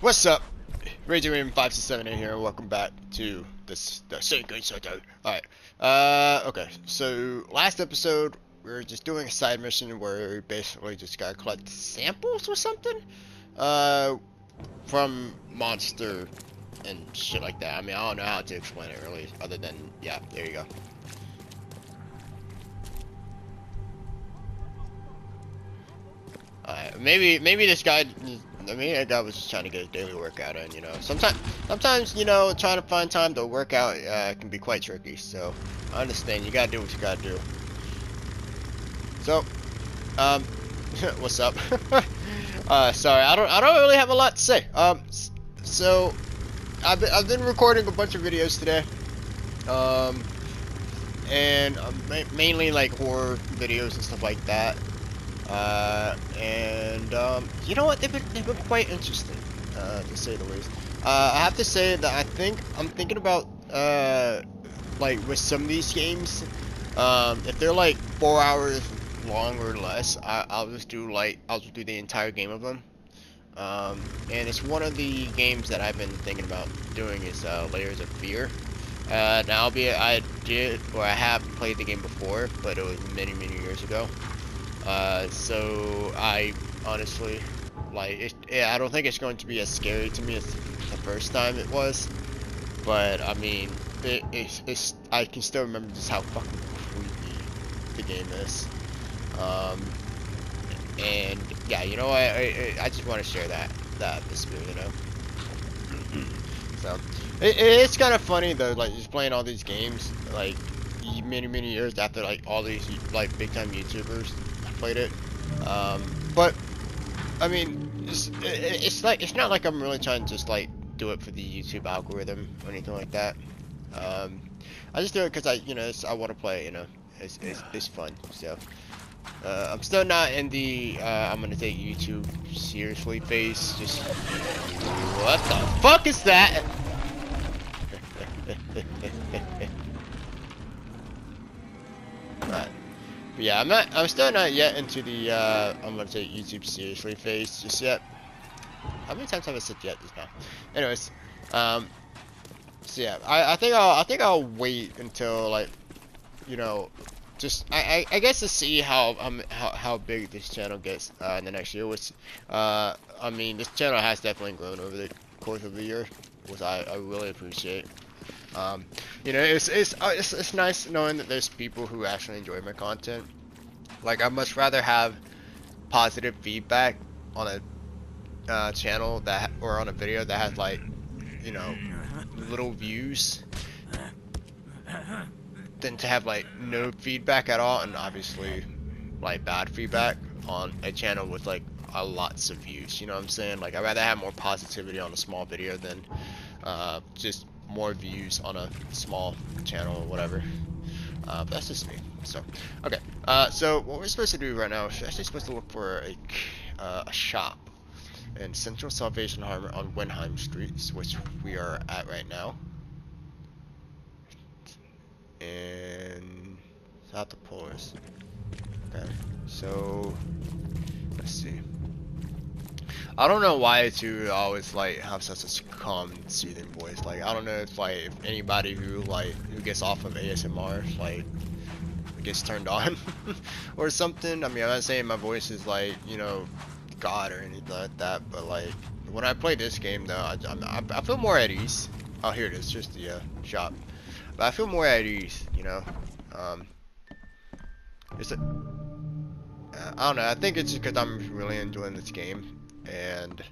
What's up? RagerRaven567 here, and welcome back to the Senkai Sato. Alright, okay, so last episode, we were just doing a side mission where we basically just gotta collect samples or something, from Monster and shit like that. I mean, I don't know how to explain it really, other than, yeah, there you go. Maybe this guy, maybe that guy was just trying to get his daily workout in, you know. Sometimes, you know, trying to find time to work out can be quite tricky. So I understand. You gotta do what you gotta do. So, what's up? Sorry, I don't really have a lot to say. So I've been recording a bunch of videos today. And mainly like horror videos and stuff like that. You know what? They've been quite interesting, to say the least. I have to say that I'm thinking about, like with some of these games, if they're like 4 hours long or less, I'll just do the entire game of them. And it's one of the games that I've been thinking about doing is Layers of Fear. Now, albeit I have played the game before, but it was many years ago. So I honestly, like, I don't think it's going to be as scary to me as the first time it was, but I mean, I can still remember just how fucking creepy the game is. And yeah, you know, I just want to share that atmosphere, you know. So it's kind of funny though, like just playing all these games, like many years after like all these like big time YouTubers played it. But I mean, it's not like I'm really trying to just like do it for the YouTube algorithm or anything like that. I just do it because I want to play, you know. It's fun. So I'm still not in the I'm gonna take YouTube seriously phase. Just what the fuck is that? Right. But yeah, I'm still not yet into the I'm gonna take YouTube seriously phase just yet. How many times have I said yet just now? Anyways, so yeah, I think I'll wait until, like, you know, just I guess to see how big this channel gets in the next year. Which I mean, this channel has definitely grown over the course of the year, which I really appreciate. You know, it's nice knowing that there's people who actually enjoy my content. Like, I'd much rather have positive feedback on a channel or on a video that has, like, you know, little views than to have like no feedback at all, and obviously like bad feedback on a channel with like lots of views. You know what I'm saying? Like, I'd rather have more positivity on a small video than just more views on a small channel or whatever. But that's just me. So okay, so what we're supposed to do right now is actually supposed to look for a shop in Central Salvation Army on Wenheim Street, which we are at right now. And South of Polaris. Okay, so let's see. I don't know why to always like have such a calm, soothing voice. Like, I don't know if anybody who gets off of ASMR like gets turned on or something. I mean, I'm not saying my voice is like, you know, God or anything like that, but like when I play this game though, I feel more at ease. Oh, here it is, just the shop. But I feel more at ease, you know. I don't know. I think it's just because I'm really enjoying this game, and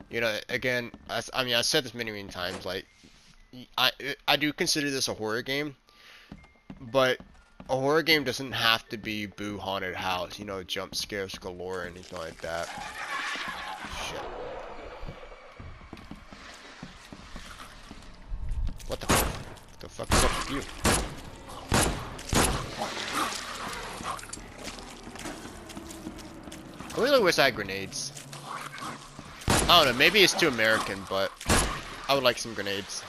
you know, again, I mean, I said this many times. Like, I do consider this a horror game, but a horror game doesn't have to be Boo Haunted House, you know, jump scares galore or anything like that. Shit. What the fuck is up with you? I really wish I had grenades. I don't know, maybe it's too American, but I would like some grenades.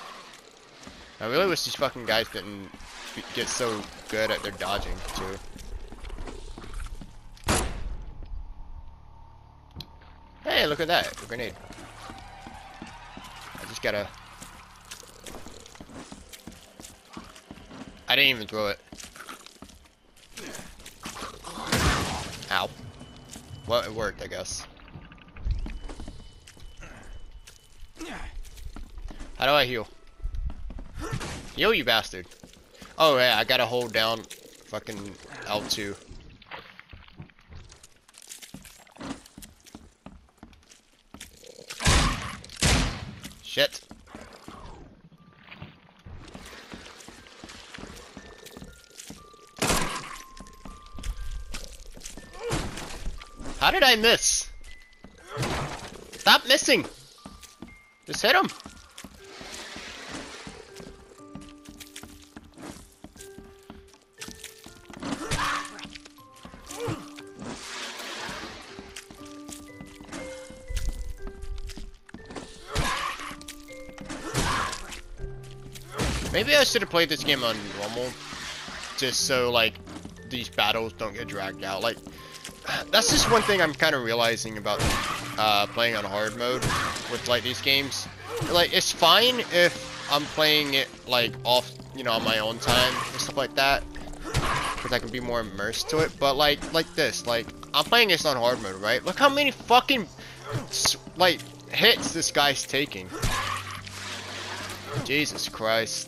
I really wish these fucking guys didn't get so good at their dodging, too. Hey, look at that, a grenade. just gotta... I didn't even throw it. Ow. Well, it worked, I guess. How do I heal? Heal, you bastard. Oh yeah, I gotta hold down fucking L2. Shit. How did I miss? Stop missing! Just hit him! Maybe I should have played this game on normal, just so like these battles don't get dragged out. Like, that's just one thing I'm kind of realizing about playing on hard mode with like these games. Like, it's fine if I'm playing it like off, you know, on my own time and stuff like that, because I can be more immersed to it. But like this, like I'm playing this on hard mode, right? Look how many fucking like hits this guy's taking. Jesus Christ.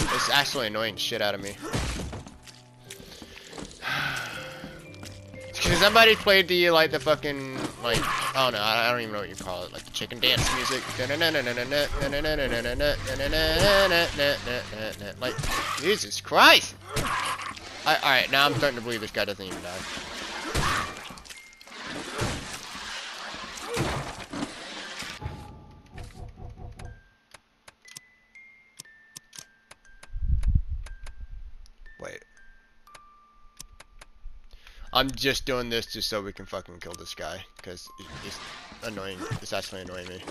It's actually annoying the shit out of me. Because somebody played the, like, the fucking, like, I don't know, I don't even know what you call it, like the chicken dance music. Like, Jesus Christ! Alright, now I'm starting to believe this guy doesn't even die. Wait. I'm just doing this just so we can fucking kill this guy, because it's annoying. It's actually annoying me.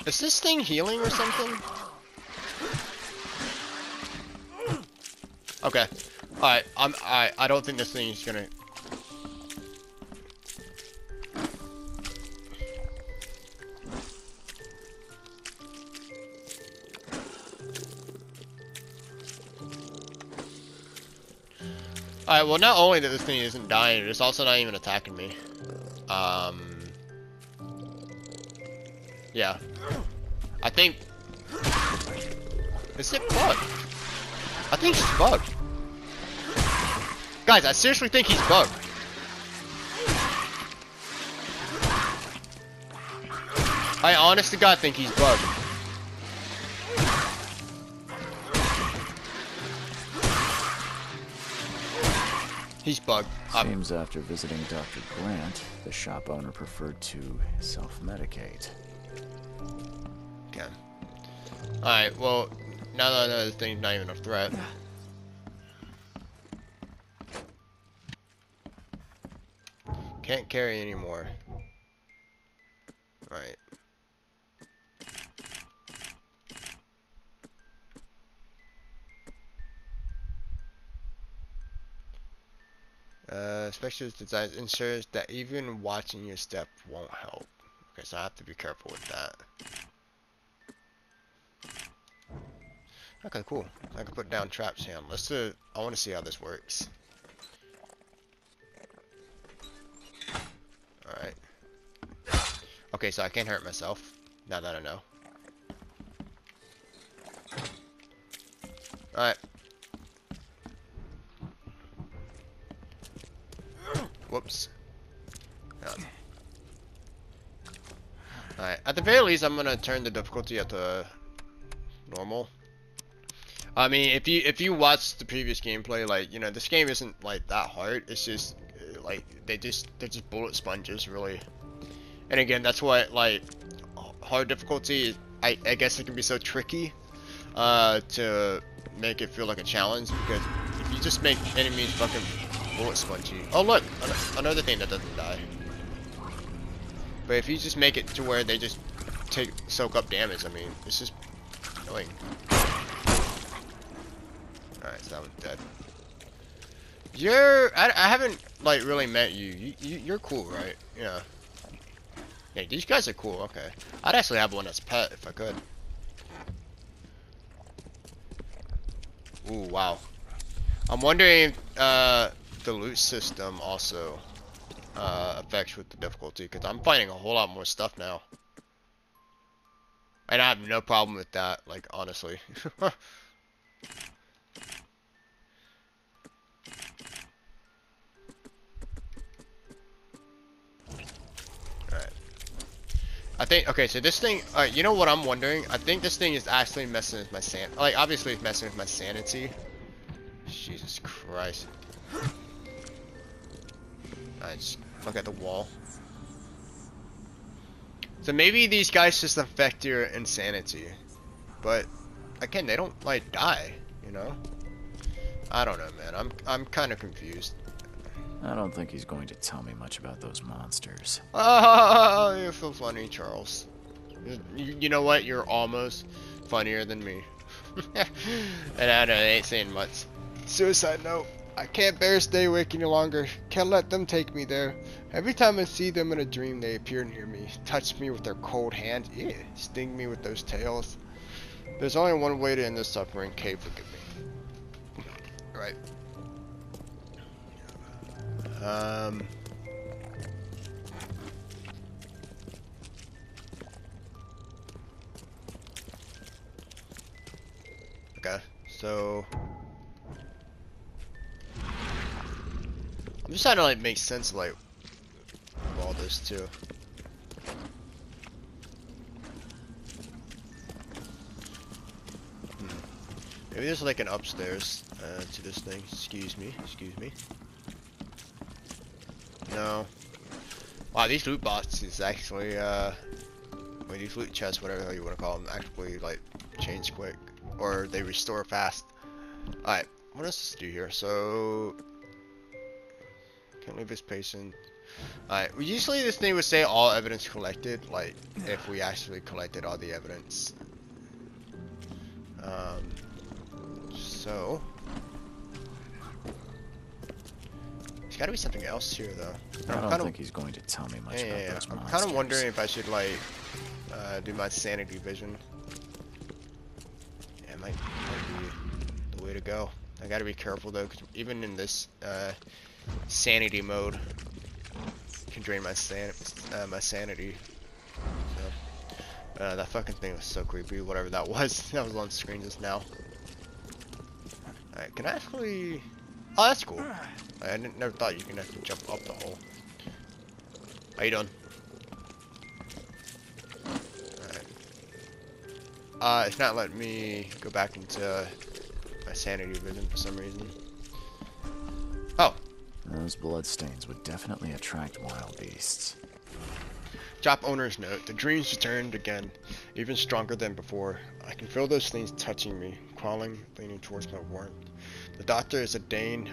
Is this thing healing or something? Okay. Alright, I don't think this thing is gonna... Alright, well, not only that this thing isn't dying, it's also not even attacking me. Yeah. I think... Is it bugged? I think he's bugged. Guys, I seriously think he's bugged. I honest to God think he's bugged. He's bugged. Seems after visiting Dr. Grant, the shop owner preferred to self-medicate. Okay. Alright, well, now that I know this thing's not even a threat. Can't carry anymore. Alright. Specialist designs ensures that even watching your step won't help. Okay, so I have to be careful with that. Okay, cool. I can put down traps here. Let's do. I want to see how this works. Alright. Okay, so I can't hurt myself. Now that I know. Alright. Whoops. Alright, at the very least, I'm gonna turn the difficulty up to normal. I mean, if you watch the previous gameplay, like, you know, this game isn't like that hard. It's just like they're just bullet sponges, really. And again, that's what like hard difficulty. I guess it can be so tricky to make it feel like a challenge, because if you just make enemies fucking bullet spongy. Oh look, another thing that doesn't die. But if you just make it to where they just soak up damage, I mean, it's just annoying. Alright, so that one's dead. I haven't like really met you. You're cool, right? Yeah. Yeah, these guys are cool. Okay. I'd actually have one as pet if I could. Ooh, wow. I'm wondering if the loot system also affects with the difficulty, because I'm finding a whole lot more stuff now. And I have no problem with that, like, honestly. Alright. I think, okay, so this thing, you know what I'm wondering? I think this thing is actually messing with my like, obviously it's messing with my sanity. Jesus Christ. I just look at the wall. So maybe these guys just affect your insanity. But, again, they don't, like, die, you know? I don't know, man. I'm kind of confused. I don't think he's going to tell me much about those monsters. Oh, you're so funny, Charles. You know what? You're almost funnier than me. And I know, they ain't saying much. Suicide note. I can't bear stay awake any longer. Can't let them take me there. Every time I see them in a dream, they appear near me, touch me with their cold hands, sting me with those tails. There's only one way to end this suffering. Kay, forgive me. Right. Okay, so I'm just trying to like make sense of like of all this too. Maybe there's like an upstairs to this thing. Excuse me. No. Wow, these loot boxes actually, these loot chests, whatever the hell you want to call them, actually like change quick, or they restore fast. Alright, what else to do here? So, can't leave this patient. Alright, usually this thing would say all evidence collected, like if we actually collected all the evidence. So there's gotta be something else here though. I don't think he's going to tell me much about those monsters. I'm kind of wondering if I should like do my sanity vision. Yeah, it might be the way to go. I gotta be careful though, because even in this sanity mode, it can drain my sanity. So that fucking thing was so creepy. Whatever that was, that was on screen just now. Alright, can I actually? Oh, that's cool. I never thought you can actually jump up the hole. How you doing? Alright. It's not letting me go back into my sanity vision for some reason. Oh. Those bloodstains would definitely attract wild beasts. Shop owner's note. The dreams returned again, even stronger than before. I can feel those things touching me, crawling, leaning towards my warmth. The doctor is a Dane,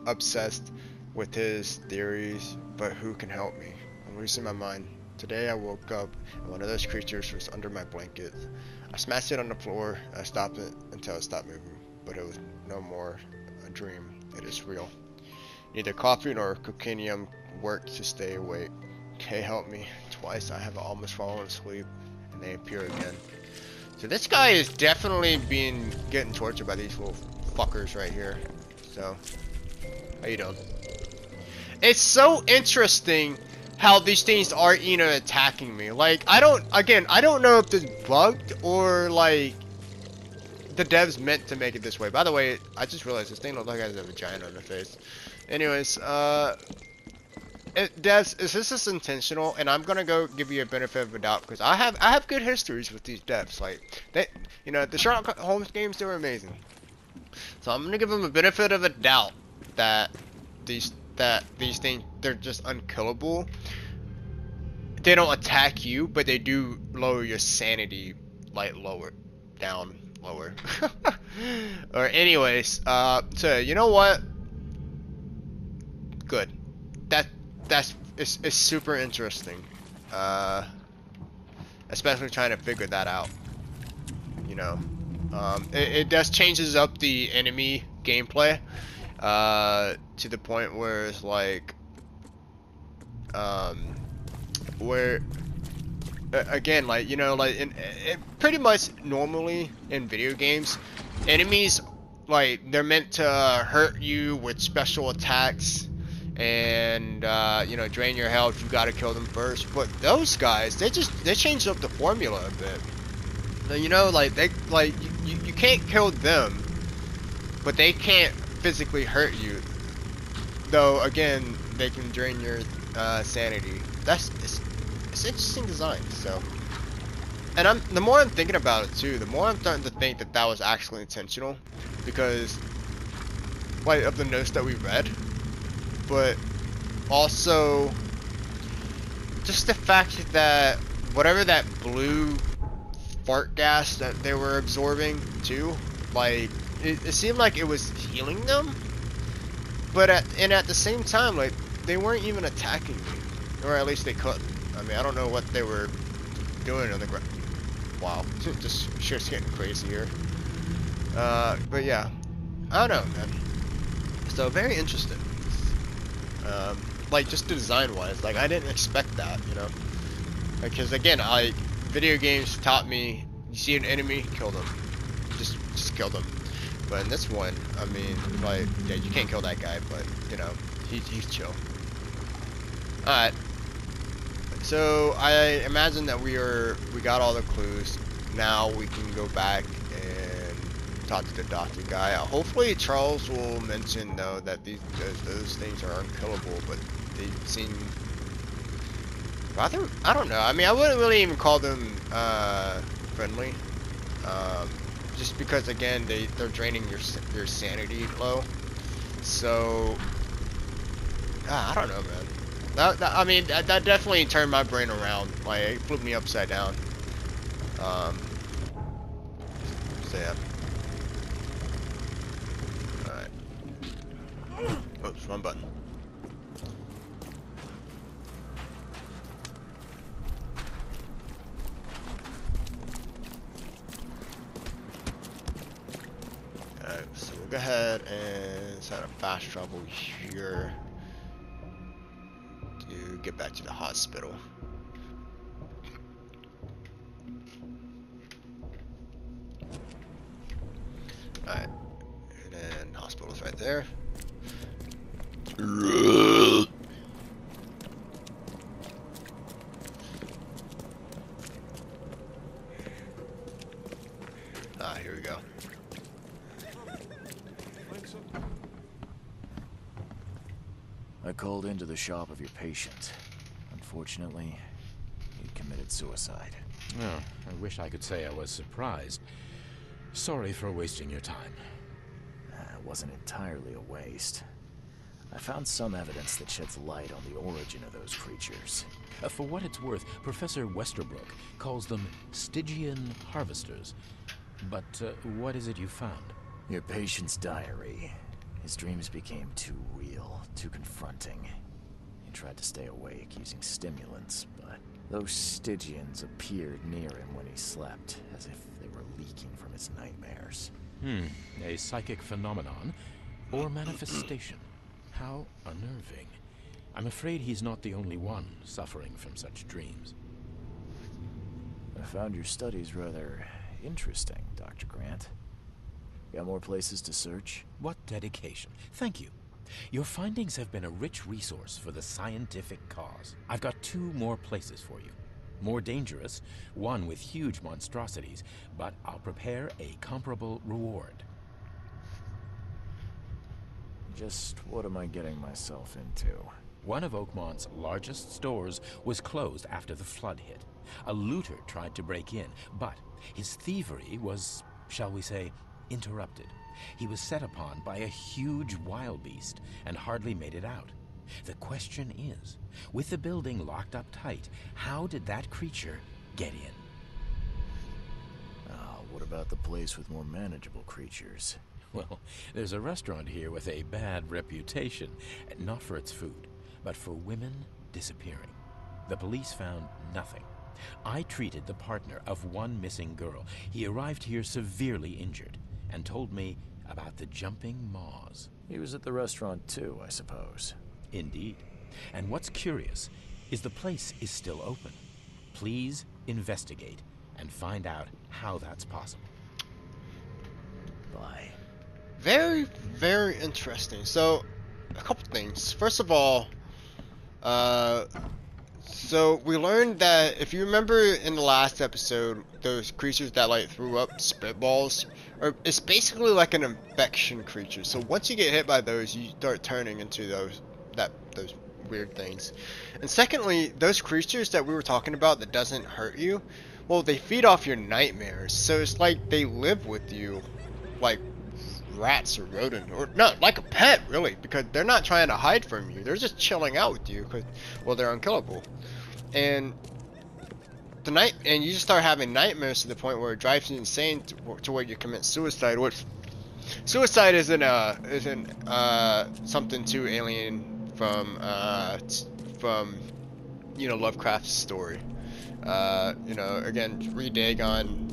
obsessed with his theories, but who can help me? I'm losing my mind. Today I woke up and one of those creatures was under my blanket. I smashed it on the floor. I stopped it until it stopped moving, but it was no more a dream. It is real. Neither coffee nor cocaine work to stay awake. Okay, help me. Twice I have almost fallen asleep, and they appear again. So this guy is definitely getting tortured by these little fuckers right here. So, how you doing? It's so interesting how these things are, attacking me. Like, I don't know if this bugged or like the devs meant to make it this way. By the way, I just realized this thing looks like it has a vagina on the face. Anyways, devs, is this just intentional? And I'm gonna go give you a benefit of the doubt because I have good histories with these devs. Like the Sherlock Holmes games, they were amazing. So I'm gonna give them a benefit of a doubt that these things, they're just unkillable. They don't attack you, but they do lower your sanity, like lower. Or anyways, so you know what? Good. It's super interesting. Especially trying to figure that out. It just changes up the enemy gameplay, to the point where it's like, where again, like, you know, like pretty much normally in video games, enemies, like, they're meant to hurt you with special attacks and you know, drain your health. You gotta kill them first. But those guys, they changed up the formula a bit. And, you know, like, you can't kill them, but they can't physically hurt you. Though again, they can drain your sanity. It's interesting design. So, and the more I'm thinking about it too, the more I'm starting to think that that was actually intentional, because like of the notes that we read, but also just the fact that whatever that blue fart gas that they were absorbing too, like it seemed like it was healing them, but at the same time, like, they weren't even attacking me, or at least they couldn't. I mean, I don't know what they were doing on the ground. Wow, just shit's getting crazy here. But yeah, I don't know, man. So very interesting. Like, just design-wise, like, I didn't expect that, you know. Because again, video games taught me, you see an enemy, kill them. Just kill them. But in this one, I mean, like, yeah, you can't kill that guy, but you know, he's chill. Alright. So I imagine that we got all the clues. Now we can go back and talk to the doctor guy. Hopefully Charles will mention though that those things are unkillable, but they seem rather, I don't know. I mean, I wouldn't really even call them friendly. Just because again they're draining your sanity low. So I don't know, man. I mean, that definitely turned my brain around. Like, it flipped me upside down. So yeah. Alright. Oops, wrong button. Alright, so we'll go ahead and set a fast travel here to get back to the hospital. Alright, and then hospital's right there. Here we go. I called into the shop of your patient. Unfortunately, he committed suicide. Oh, I wish I could say I was surprised. Sorry for wasting your time. It wasn't entirely a waste. I found some evidence that sheds light on the origin of those creatures. For what it's worth, Professor Westerbrook calls them Stygian harvesters. But what is it you found? Your patient's diary. His dreams became too real, too confronting. He tried to stay awake using stimulants, but those Stygians appeared near him when he slept, as if they were leaking from his nightmares. A psychic phenomenon or manifestation. How unnerving. I'm afraid he's not the only one suffering from such dreams. I found your studies rather interesting, Dr. Grant. Got more places to search? What dedication. Thank you. Your findings have been a rich resource for the scientific cause. I've got 2 more places for you. More dangerous, one with huge monstrosities, but I'll prepare a comparable reward. Just what am I getting myself into? One of Oakmont's largest stores was closed after the flood hit. A looter tried to break in, but his thievery was, shall we say, interrupted. He was set upon by a huge wild beast and hardly made it out. The question is, with the building locked up tight, how did that creature get in? What about the place with more manageable creatures? Well, there's a restaurant here with a bad reputation, not for its food, but for women disappearing. The police found nothing. I treated the partner of one missing girl. He arrived here severely injured and told me about the jumping maws. He was at the restaurant too, I suppose. Indeed. And what's curious is the place is still open. Please investigate and find out how that's possible. Bye. Very, very interesting. So, a couple things. First of all, so we learned that if you remember in the last episode, those creatures that like threw up spitballs, it's basically like an infection creature. So once you get hit by those, you start turning into those weird things. And secondly, those creatures that we were talking about that doesn't hurt you, well, they feed off your nightmares. So it's like they live with you, like rats or rodent, or not like a pet really, because they're not trying to hide from you. They're just chilling out with you because, well, they're unkillable. And you just start having nightmares to the point where it drives you insane to where you commit suicide. Which suicide isn't something too alien from you know, Lovecraft's story. You know, again, read Dagon.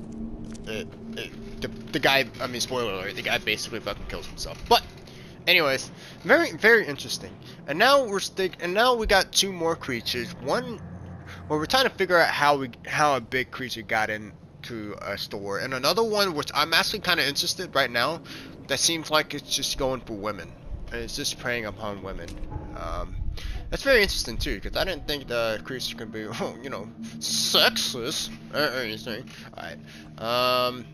The guy, I mean, spoiler alert, the guy basically fucking kills himself. But anyways, very, very interesting. And now we got two more creatures. One, well, we're trying to figure out how a big creature got into a store, and another one which I'm actually kind of interested right now, that seems like it's just going for women, and it's just preying upon women. That's very interesting too, because I didn't think the creature could be, you know, sexist or anything. All right.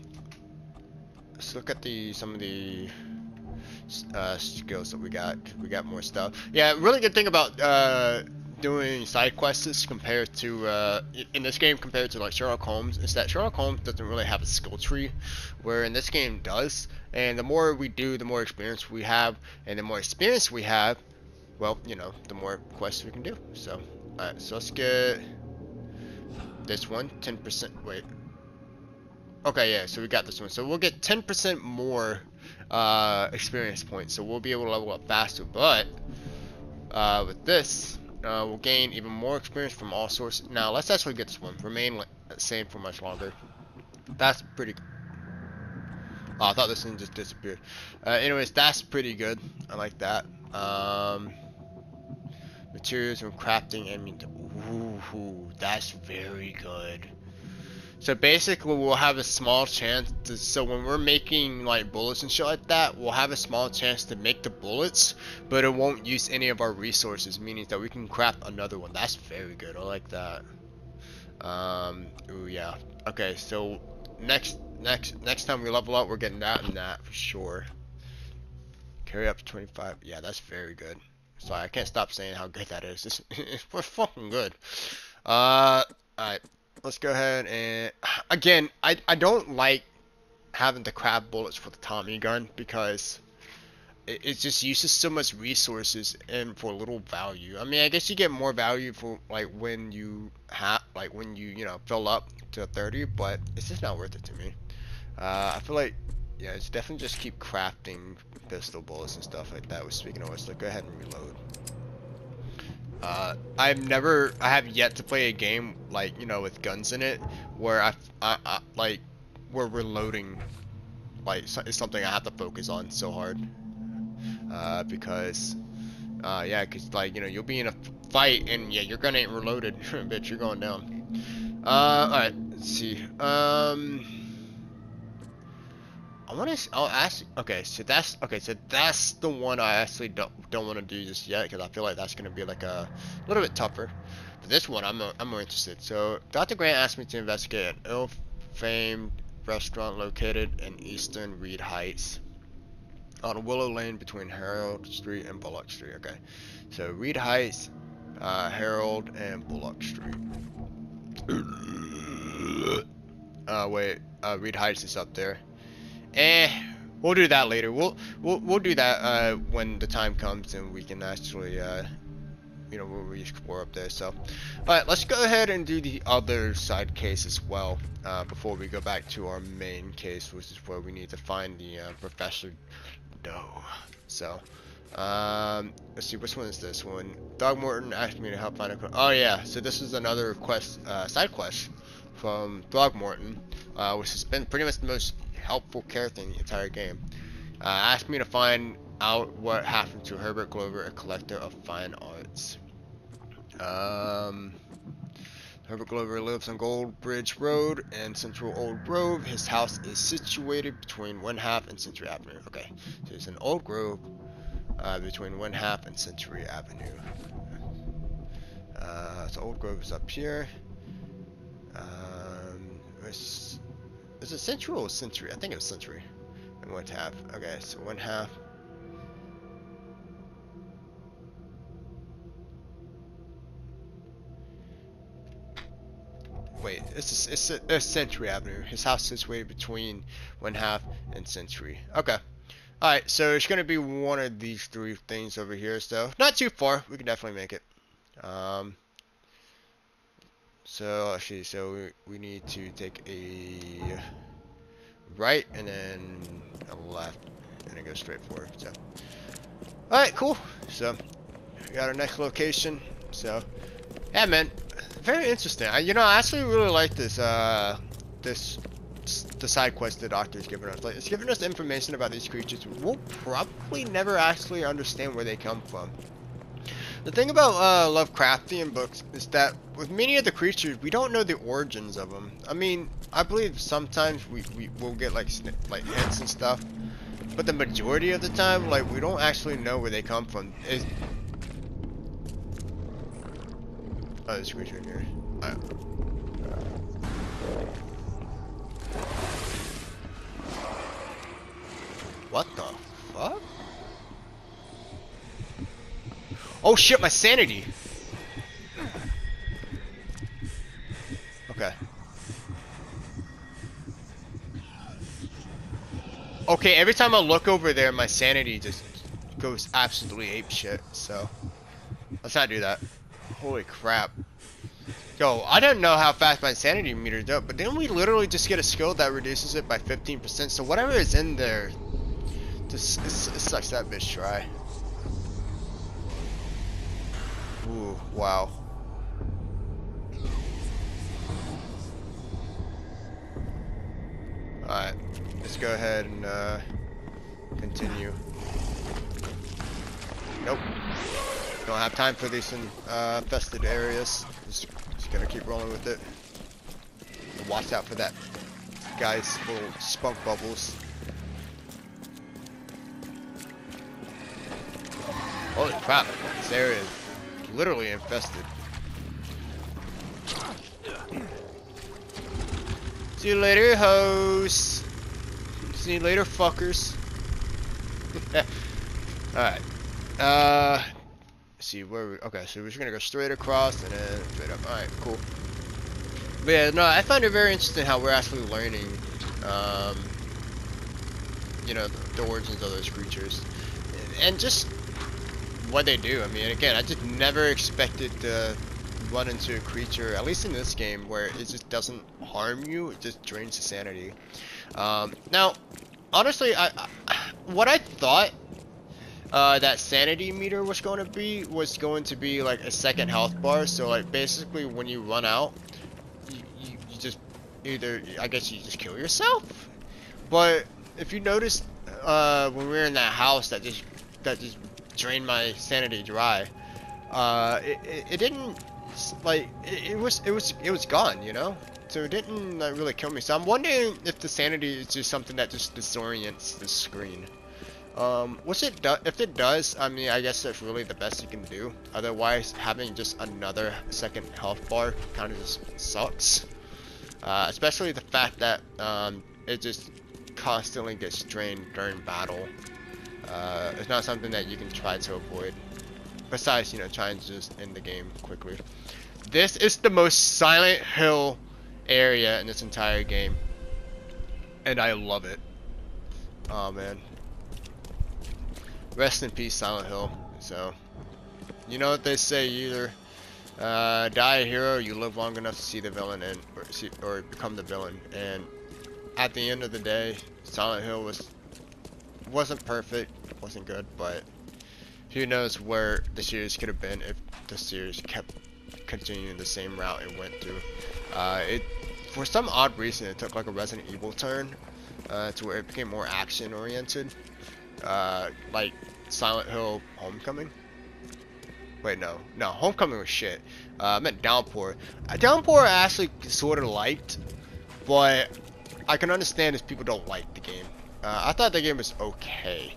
Let's look at some of the skills that we got. We got more stuff. Yeah, really good thing about doing side quests compared to in this game compared to like Sherlock Holmes is that Sherlock Holmes doesn't really have a skill tree, where in this game does. And the more we do, the more experience we have, and the more experience we have, well, you know, the more quests we can do. So, alright, so let's get this one, 10%. Wait. Okay, yeah, so we got this one. So we'll get 10% more experience points. So we'll be able to level up faster. But with this, we'll gain even more experience from all sources. Now, let's actually get this one. Remain the same for much longer. That's pretty. Oh, I thought this one just disappeared. Anyways, that's pretty good. I like that. Materials from crafting. I mean, ooh, that's very good. So basically, we'll have a small chance to, so when we're making like bullets and shit like that, we'll have a small chance to make the bullets, but it won't use any of our resources, meaning that we can craft another one. That's very good. I like that. Ooh, yeah. Okay, so next time we level up, we're getting that and that for sure. Carry up to 25. Yeah, that's very good. Sorry, I can't stop saying how good that is. It's fucking good. Alright. Let's go ahead and, again, I don't like having to craft bullets for the Tommy gun, because it just uses so much resources and for little value. I mean, I guess you get more value for like when you you know, fill up to 30, but it's just not worth it to me. I feel like, yeah, it's definitely just keep crafting pistol bullets and stuff like that. Speaking of which, let's go ahead and reload. I have yet to play a game like, you know, with guns in it where I like where reloading like is something I have to focus on so hard. Because yeah, cause like, you know, you'll be in a fight and yeah, your gun ain't reloaded, bitch, you're going down. Alright, let's see. I'll ask. Okay, so that's the one I actually don't want to do just yet, because I feel like that's gonna be like a little bit tougher. But this one, I'm more interested. So Dr. Grant asked me to investigate an ill-famed restaurant located in Eastern Reed Heights, on Willow Lane between Harold Street and Bullock Street. Okay, so Reed Heights, Harold and Bullock Street. Wait, Reed Heights is up there. We'll do that later. We'll do that when the time comes and we can actually you know, we'll explore up there. So, all right, let's go ahead and do the other side case as well before we go back to our main case, which is where we need to find the Professor Doe. So, let's see, which one is this one? Throgmorton asked me to help find a. Oh yeah, so this is another quest, side quest from Throgmorton, which has been pretty much the most helpful character in the entire game. Asked me to find out what happened to Herbert Glover, a collector of fine arts. Herbert Glover lives on Gold Bridge Road and Central Old Grove. His house is situated between One Half and Century Avenue. Okay, so it's an Old Grove between One Half and Century Avenue. So Old Grove is up here. Is it Central or Century? I think it was Century. And One Half. Okay, so One Half. Wait, it's Century Avenue. His house is situated between One Half and Century. Okay. Alright, so it's gonna be one of these three things over here, so not too far. We can definitely make it. So actually, so we need to take a right and then a left and then go straight forward. So alright, cool. So we got our next location. So yeah, man, very interesting. You know, I actually really like this the side quest the doctor's giving us. Like, it's giving us information about these creatures. We'll probably never actually understand where they come from. The thing about Lovecraftian books is that with many of the creatures, we don't know the origins of them. I mean, I believe sometimes we'll get like hints and stuff, but the majority of the time, like, we don't actually know where they come from. Oh, there's a creature in here. What the fuck? Oh shit, my sanity! Okay. Okay, every time I look over there, my sanity just goes absolutely apeshit, so let's not do that. Holy crap. Yo, I don't know how fast my sanity meter's up, but didn't we literally just get a skill that reduces it by 15%? So whatever is in there, just it sucks that bitch dry. Ooh, wow. Alright, let's go ahead and continue. Nope. Don't have time for these infested areas. Just gonna keep rolling with it. Watch out for that guy's little spunk bubbles. Holy crap, this area is literally infested. See you later, hoes. See you later, fuckers. Alright. See where we, okay, so we're just gonna go straight across and then straight up. Alright, cool. But yeah, no, I find it very interesting how we're actually learning, you know, the origins of those creatures. And just what they do. I mean, again, I just never expected to run into a creature, at least in this game, where it just doesn't harm you, it just drains the sanity. Now, honestly, what I thought that sanity meter was going to be like a second health bar. So like basically when you run out, you just either, I guess you just kill yourself. But if you notice, when we were in that house that just drained my sanity dry, it didn't, like, it was gone, you know. So it didn't really kill me. So I'm wondering if the sanity is just something that just disorients the screen. If it does, I mean, I guess that's really the best you can do. Otherwise, having just another second health bar kind of just sucks. Especially the fact that it just constantly gets drained during battle. It's not something that you can try to avoid. Besides, you know, trying to just end the game quickly. This is the most Silent Hill area in this entire game, and I love it. Oh man. Rest in peace, Silent Hill. So, you know what they say, you either die a hero or you live long enough to see the villain and or become the villain. And at the end of the day, Silent Hill wasn't perfect, wasn't good, but who knows where the series could have been if the series kept continuing the same route it went through. For some odd reason, it took like a Resident Evil turn to where it became more action oriented. Like Silent Hill Homecoming. Wait, no, Homecoming was shit. I meant Downpour. Downpour I actually sort of liked, but I can understand if people don't like the game. I thought the game was okay.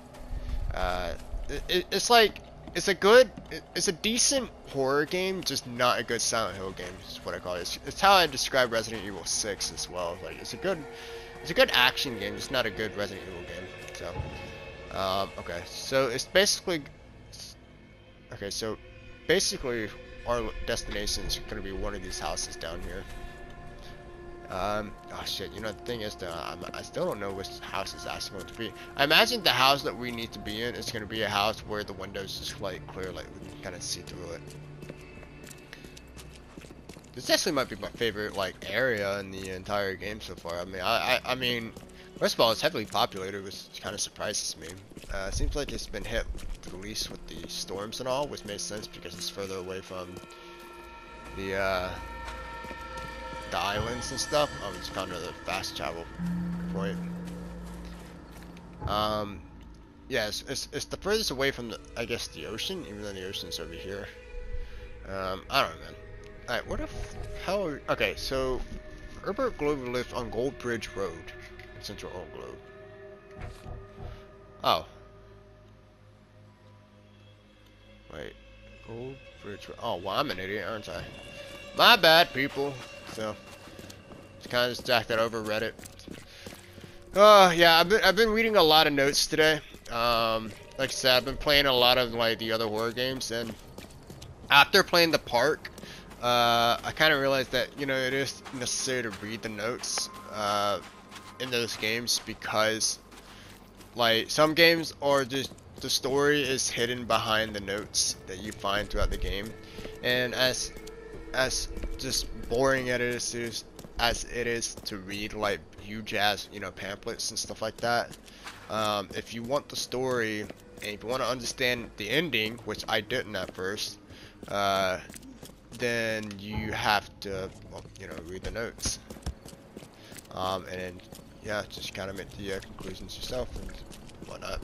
It's like, it's a decent horror game, just not a good Silent Hill game, is what I call it. It's how I describe Resident Evil 6 as well. Like, it's a good action game, just not a good Resident Evil game. So, okay, so it's basically, our destination is going to be one of these houses down here. Oh shit, you know, the thing is that I still don't know which house is actually going to be. I imagine the house that we need to be in is going to be a house where the windows is like clear, like we can kind of see through it. This actually might be my favorite like area in the entire game so far. I mean, first of all, it's heavily populated, which kind of surprises me. It seems like it's been hit the least with the storms and all, which makes sense because it's further away from the islands and stuff. It's kind of the fast travel point. Yeah, it's the furthest away from the, I guess, the ocean, even though the ocean's over here. I don't know, man. Alright, what the hell are, okay, so Herbert Glover lived on Gold Bridge Road in Central Old Globe. Oh. Wait, Gold Bridge Road. Oh, well, I'm an idiot, aren't I? My bad, people. So, just kind of just jacked that over Reddit. Yeah, I've been reading a lot of notes today. Like I said, I've been playing a lot of like the other horror games, and after playing The Park, I kind of realized that, you know, it is necessary to read the notes in those games, because like some games are just, the story is hidden behind the notes that you find throughout the game, and as just boring as it is to read like huge ass, you know, pamphlets and stuff like that, if you want the story and if you want to understand the ending, which I didn't at first, then you have to, well, you know, read the notes, and then, yeah, just kind of make the conclusions yourself and whatnot.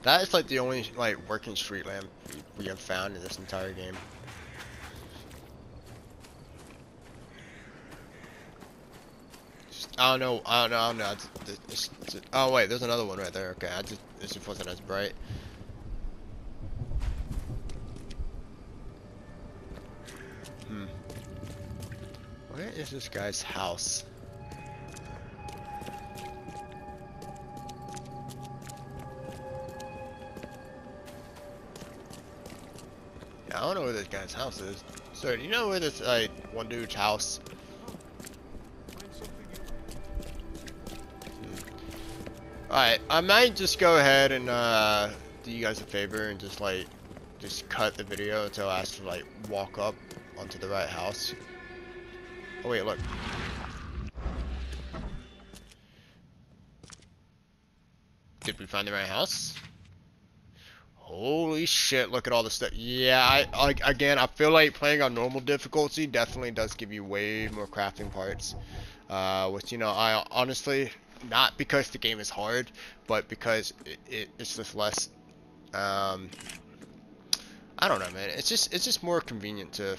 That is like the only like working street lamp we have found in this entire game. I don't know. Oh wait, there's another one right there. Okay, this just wasn't as bright. Where is this guy's house? I don't know where this guy's house is. Sir, do you know where this like one dude's house? Alright, I might just go ahead and do you guys a favor and just cut the video until I actually like walk up onto the right house. Oh wait, look. Did we find the right house? Holy shit, look at all this stuff. Yeah, again, I feel like playing on normal difficulty definitely does give you way more crafting parts. Which, you know, I honestly, not because the game is hard, but because it's just less, I don't know, man. It's just more convenient to,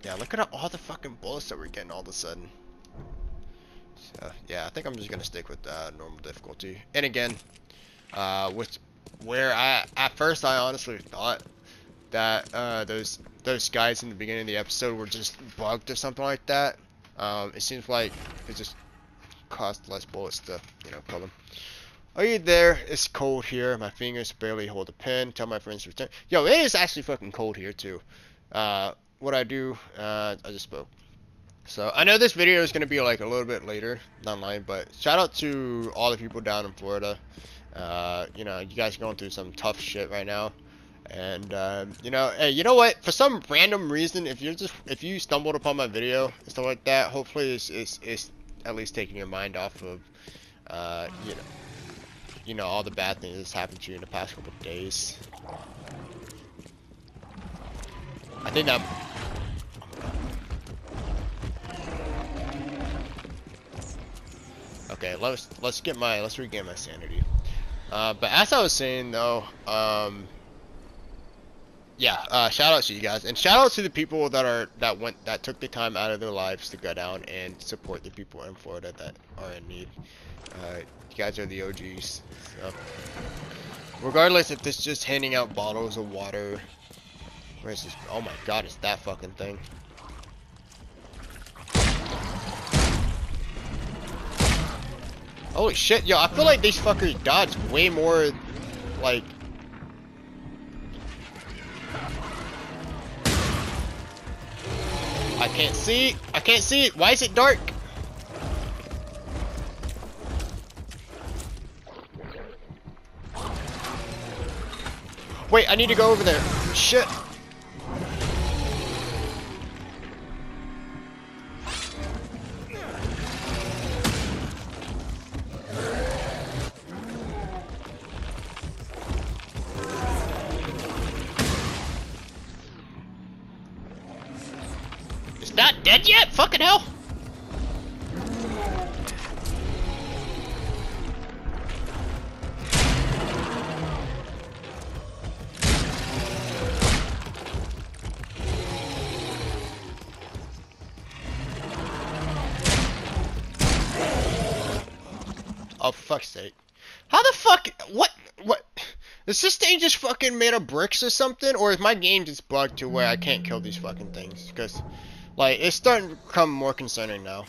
yeah, look at all the fucking bullets that we're getting all of a sudden. So, yeah, I think I'm just gonna stick with normal difficulty. And again, where at first I honestly thought that those guys in the beginning of the episode were just bugged or something like that. It seems like it just cost less bullets to, you know, kill them. Are you there? It's cold here. My fingers barely hold a pen. Tell my friends to return. Yo, it is actually fucking cold here too. What I do, I just spoke. So I know this video is gonna be like a little bit later online, but shout out to all the people down in Florida. You know, you guys are going through some tough shit right now, and you know, hey, you know what? For some random reason, if you stumbled upon my video and stuff like that, hopefully it's at least taking your mind off of you know all the bad things that's happened to you in the past couple of days. I think that. Okay, let's regain my sanity. But as I was saying though, yeah, shout out to you guys, and shout out to the people that took the time out of their lives to go down and support the people in Florida that are in need. You guys are the OGs. So. Regardless if it's just handing out bottles of water. Where is this? Oh my god, it's that fucking thing. Holy shit, yo, I feel like these fuckers dodge way more, like... I can't see it. Why is it dark? Wait, I need to go over there. Shit. It's not dead yet? Fucking hell. Oh, fuck's sake. How the fuck? What? Is this thing just fucking made of bricks or something? Or is my game just bugged to where I can't kill these fucking things? Because, like, it's starting to become more concerning now.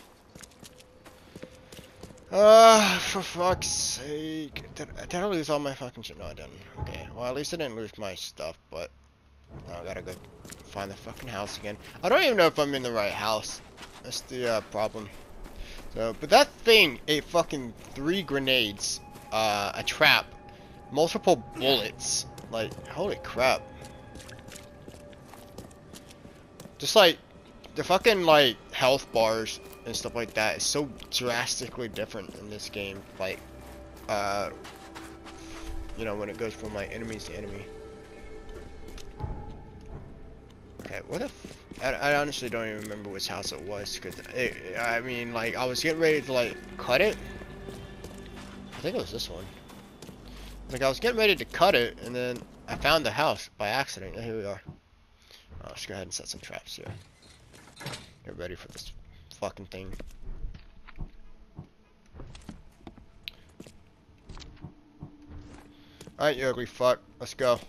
For fuck's sake. Did I lose all my fucking shit? No, I didn't. Okay, well, at least I didn't lose my stuff, but now I gotta go find the fucking house again. I don't even know if I'm in the right house. That's the problem. So, but that thing ate fucking 3 grenades, a trap, multiple bullets. Like, holy crap. Just like, the fucking, like, health bars and stuff like that is so drastically different in this game. Like, you know, when it goes from, like, enemies to enemy. Okay, what if... I honestly don't even remember which house it was, because I mean, like, I was getting ready to, like, cut it. I think it was this one. Like, I was getting ready to cut it, and then I found the house by accident. And here we are. Let's go ahead and set some traps here. Get ready for this fucking thing. Alright, you ugly fuck. Let's go.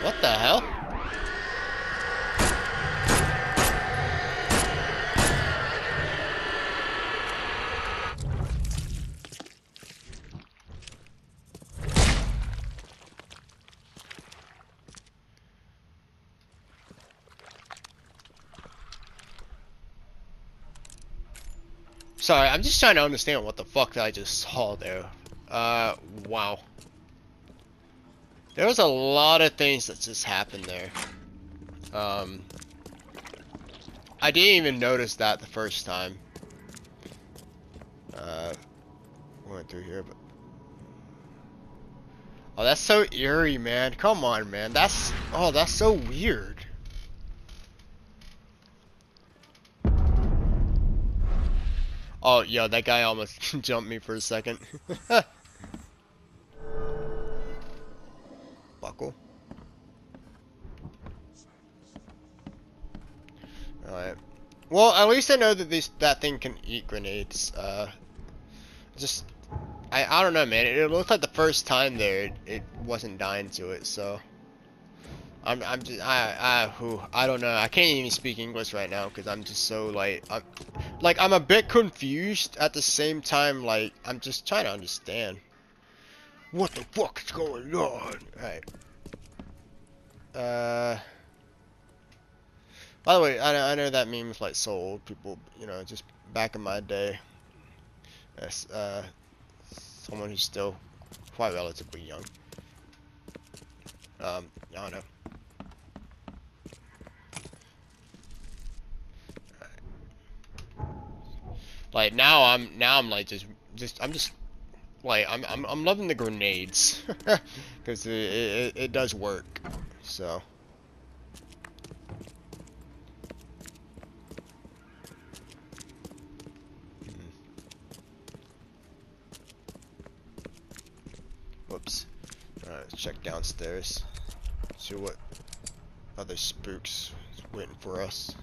What the hell? Sorry, I'm just trying to understand what the fuck I just saw there. Wow. There was a lot of things that just happened there. I didn't even notice that the first time. Went through here, but... Oh, that's so eerie, man. Come on, man. That's so weird. Oh, yo, that guy almost jumped me for a second. Buckle. Alright. Well, at least I know that that thing can eat grenades. I don't know, man. It looked like the first time there, it wasn't dying to it, so... I don't know. I can't even speak English right now because I'm just so I'm a bit confused at the same time. Like, I'm just trying to understand what the fuck is going on. Alright. By the way, I know that meme is like so old. People, you know, just back in my day, as someone who's still quite relatively young. I don't know. Like now I'm like just like I'm loving the grenades because it does work. So. Whoops. Alright, let's check downstairs. See what other spooks is waiting for us.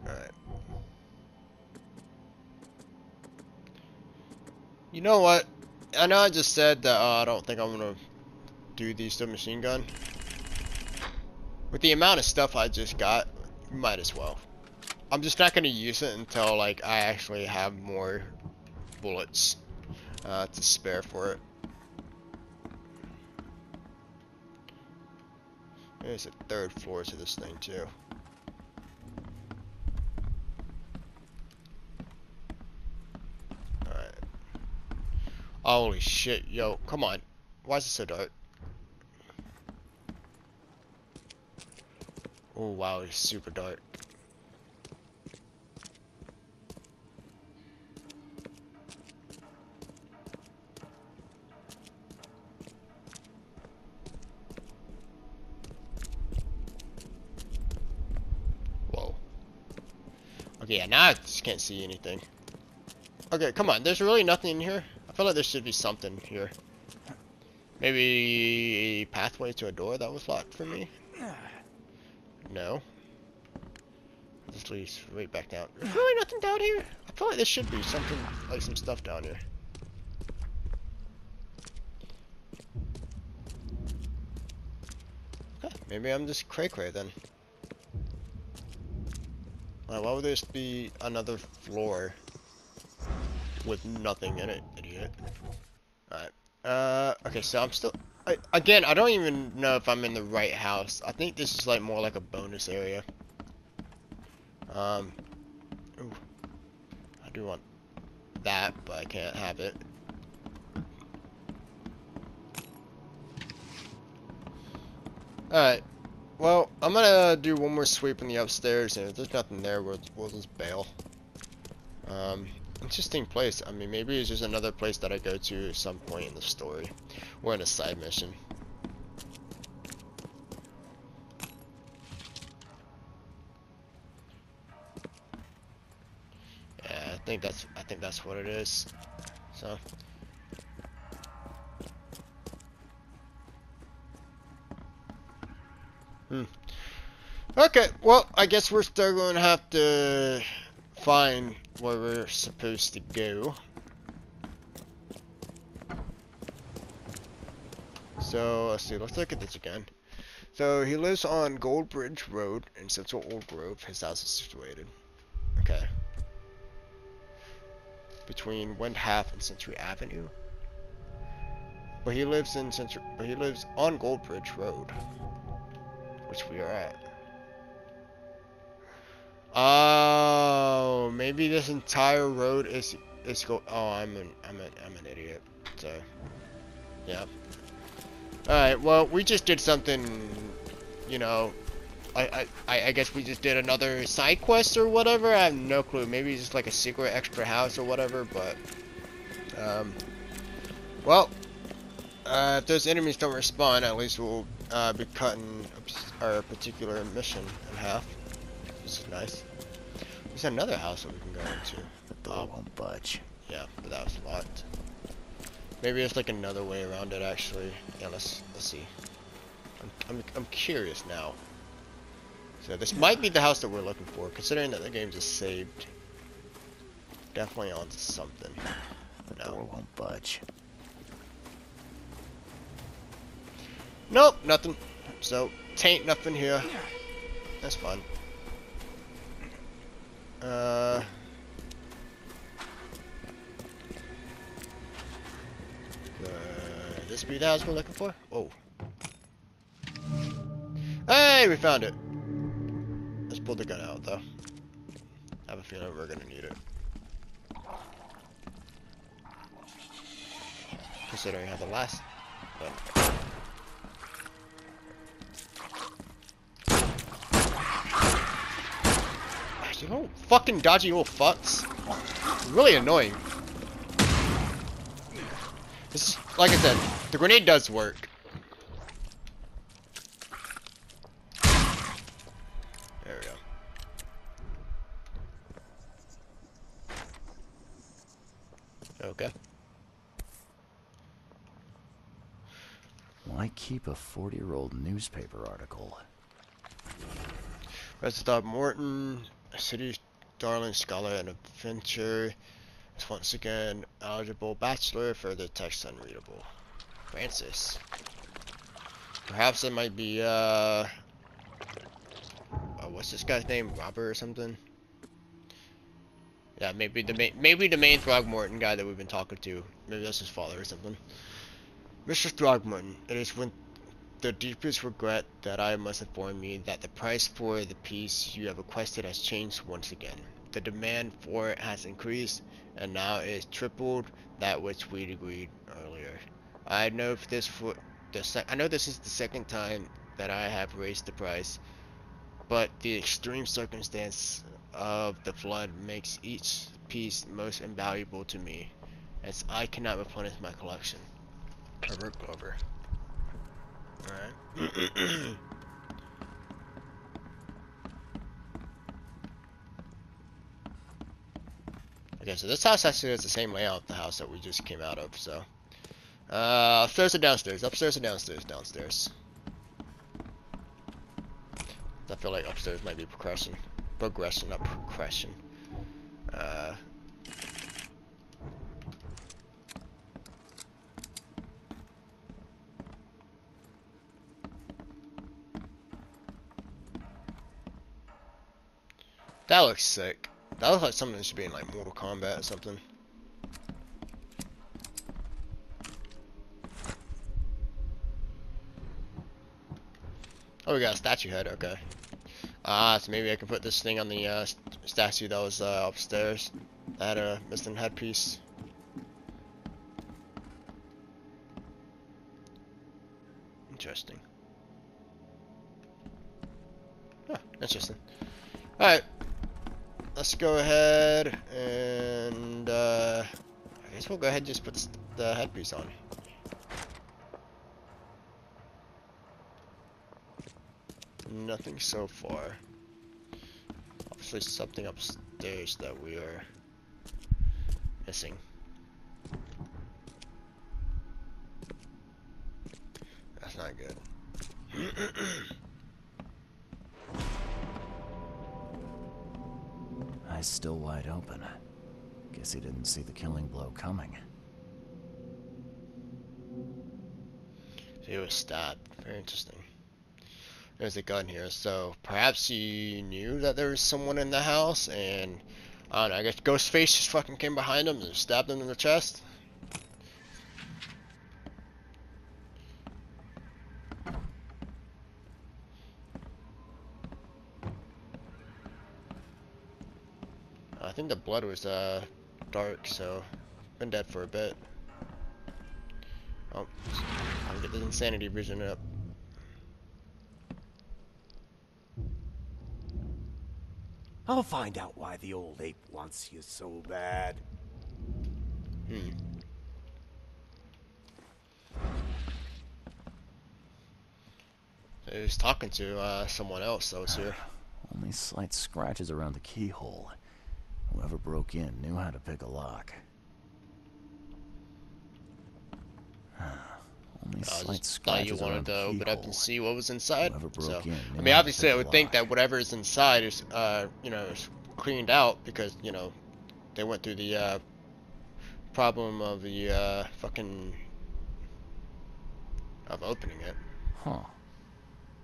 Alright. You know what? I know I just said that I don't think I'm gonna do the submachine gun. With the amount of stuff I just got, might as well. I'm just not gonna use it until like I actually have more bullets to spare for it. There's a third floor to this thing too. Alright. Holy shit, yo, come on. Why is it so dark? Oh wow, it's super dark. Whoa. Okay, yeah, now I just can't see anything. Okay, come on, there's really nothing in here? I feel like there should be something here. Maybe a pathway to a door that was locked for me? No. This leads right back down. There's really nothing down here? I feel like there should be something, like some stuff down here. Okay, maybe I'm just cray-cray then. Why would there be another floor with nothing in it, idiot? Alright. Okay, so I'm still... again, I don't even know if I'm in the right house. I think this is like more like a bonus area. Ooh, I do want that, but I can't have it. Alright, well, I'm gonna do one more sweep in the upstairs, and if there's nothing there, we'll just bail. Interesting place. I mean, maybe it's just another place that I go to at some point in the story, or in a side mission. Yeah, I think that's what it is. So. Okay, well, I guess we're still going to have to find where we're supposed to go. So, let's see, let's look at this again. So, he lives on Gold Bridge Road in Central Old Grove. His house is situated. Okay. Between Wind Half and Century Avenue. But he lives on Gold Bridge Road, which we are at. Oh, maybe this entire road is oh, I'm an idiot. So, yeah. All right. Well, we just did something. You know, I guess we just did another side quest or whatever. I have no clue. Maybe it's just like a secret extra house or whatever. But, well, if those enemies don't respawn, at least we'll be cutting our particular mission in half. This is nice. There's another house that we can go into. The door won't budge. Yeah, but that was locked. Maybe there's like another way around it actually. Yeah, let's see. I'm curious now. So this might be the house that we're looking for, considering that the game's just saved. Definitely onto something. The door won't budge. Nope, nothing. So tain't nothing here. That's fun. This be the house we're looking for? Oh. Hey, we found it. Let's pull the gun out, though. I have a feeling we're gonna need it. Considering how the last one. You little fucking dodgy little fucks. Really annoying. This is, like I said, the grenade does work. There we go. Okay. Why keep a 40-year-old newspaper article? Resident Throgmorton, a city darling scholar and adventurer, is once again eligible bachelor for the text unreadable. Francis. Perhaps it might be what's this guy's name? Robert or something? Yeah, maybe the main Throgmorton guy that we've been talking to. Maybe that's his father or something. Mr. Throgmorton, it is with the deepest regret that I must inform you that the price for the piece you have requested has changed once again. The demand for it has increased, and now it is tripled that which we agreed earlier. I know this is the second time that I have raised the price, but the extreme circumstance of the flood makes each piece most invaluable to me, as I cannot replenish my collection. Herbert Glover. Alright. Okay, so this house actually has the same layout of the house that we just came out of, so. Upstairs or downstairs? Upstairs or downstairs? Downstairs. I feel like upstairs might be progression. Progression, not progression. That looks sick. That looks like something that should be in like Mortal Kombat or something. Oh, we got a statue head, okay. So maybe I can put this thing on the statue that was upstairs. That had a missing headpiece. Interesting. Huh, interesting. Alright. Let's go ahead and I guess we'll go ahead and just put the headpiece on. Nothing so far. Obviously something upstairs that we are missing. That's not good. Eyes still wide open. Guess he didn't see the killing blow coming. He was stabbed. Very interesting. There's a gun here, so perhaps he knew that there was someone in the house, and I don't know, I guess Ghostface just fucking came behind him and stabbed him in the chest. I think the blood was dark, so been dead for a bit. Oh, I'll get the insanity vision up. I'll find out why the old ape wants you so bad. He was talking to someone else that was here. Only slight scratches around the keyhole. Whoever broke in knew how to pick a lock. Only slight scratches you wanted to open up and see what was inside. So, I mean, knew how to obviously, pick I a would think lock. that whatever is inside is, you know, is cleaned out because, you know, they went through the problem of the of opening it. Huh.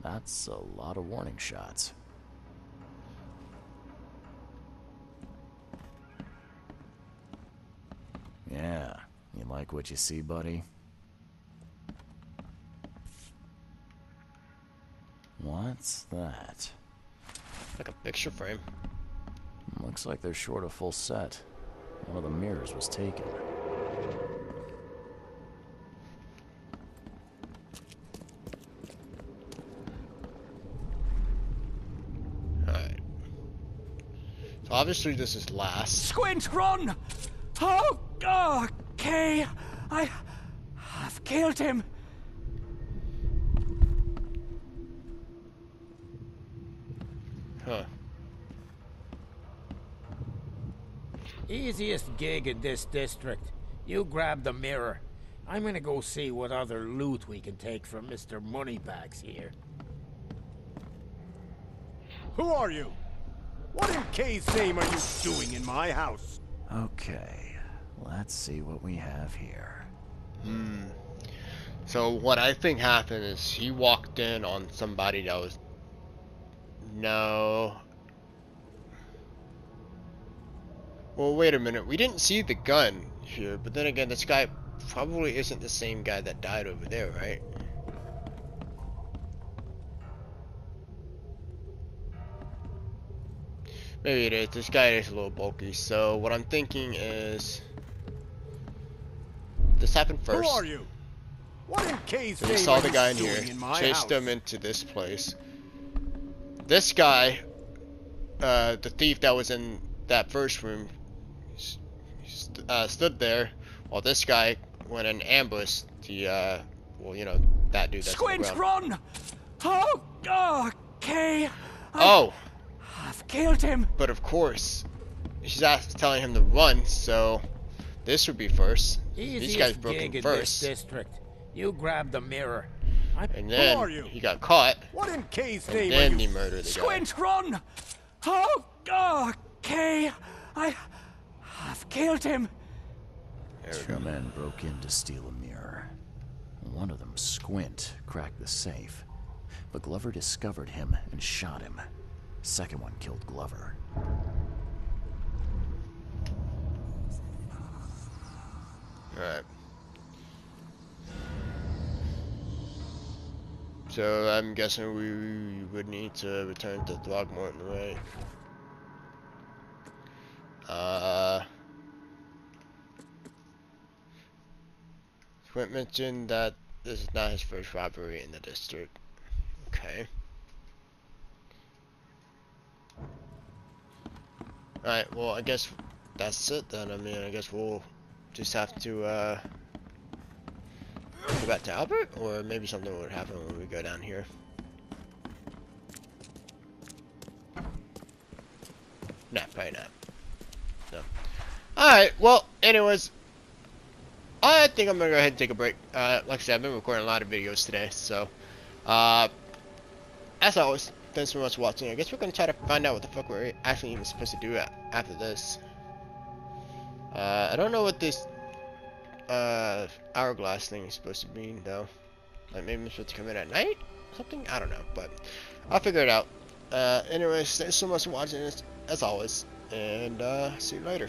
That's a lot of warning shots. Yeah, you like what you see, buddy? What's that? Like a picture frame. Looks like they're short a full set. One of the mirrors was taken. Alright. Obviously, this is last. Squint, run! Oh, okay. I've killed him. Huh. Easiest gig in this district. You grab the mirror. I'm gonna go see what other loot we can take from Mr. Moneybags here. Who are you? What in K's name are you doing in my house? Okay, let's see what we have here. So what I think happened is he walked in on somebody that was... No. Well, wait a minute. We didn't see the gun here, but then again, this guy probably isn't the same guy that died over there, right? Maybe it is. This guy is a little bulky. So what I'm thinking is... This happened first. Who are you? What in K's So name we saw are the you guy in doing here, in my chased house? him into this place. This guy, the thief that was in that first room, stood there while this guy went and ambushed the, well, you know, that dude that's on the Squint, ground. run! Oh, okay. Oh, I've killed him. but of course, she's telling him to run, so this would be first. These guys Easiest broke gig him in first, this district. You grab the mirror. and are then you? he got caught, What in K's and name then are he you? murdered the guy. Squint, run! Oh, okay. I've killed him. There we Two go. men broke in to steal a mirror. One of them, Squint, cracked the safe, but Glover discovered him and shot him. Second one killed Glover. Alright. So I'm guessing we would need to return to Throgmorton, right? Quint mentioned that this is not his first robbery in the district. Okay. Alright, well I guess that's it then. I mean, I guess we'll just have to go back to Albert, or maybe something would happen when we go down here. Nah, probably not. No. Alright, well, anyways, I think I'm gonna go ahead and take a break. Like I said, I've been recording a lot of videos today, so as always, thanks so much for watching. I guess we're gonna try to find out what the fuck we're actually even supposed to do after this. I don't know what this hourglass thing is supposed to mean though. Like maybe I'm supposed to come in at night? Something? I don't know, but I'll figure it out. Anyways, thanks so much for watching this, as always, and see you later.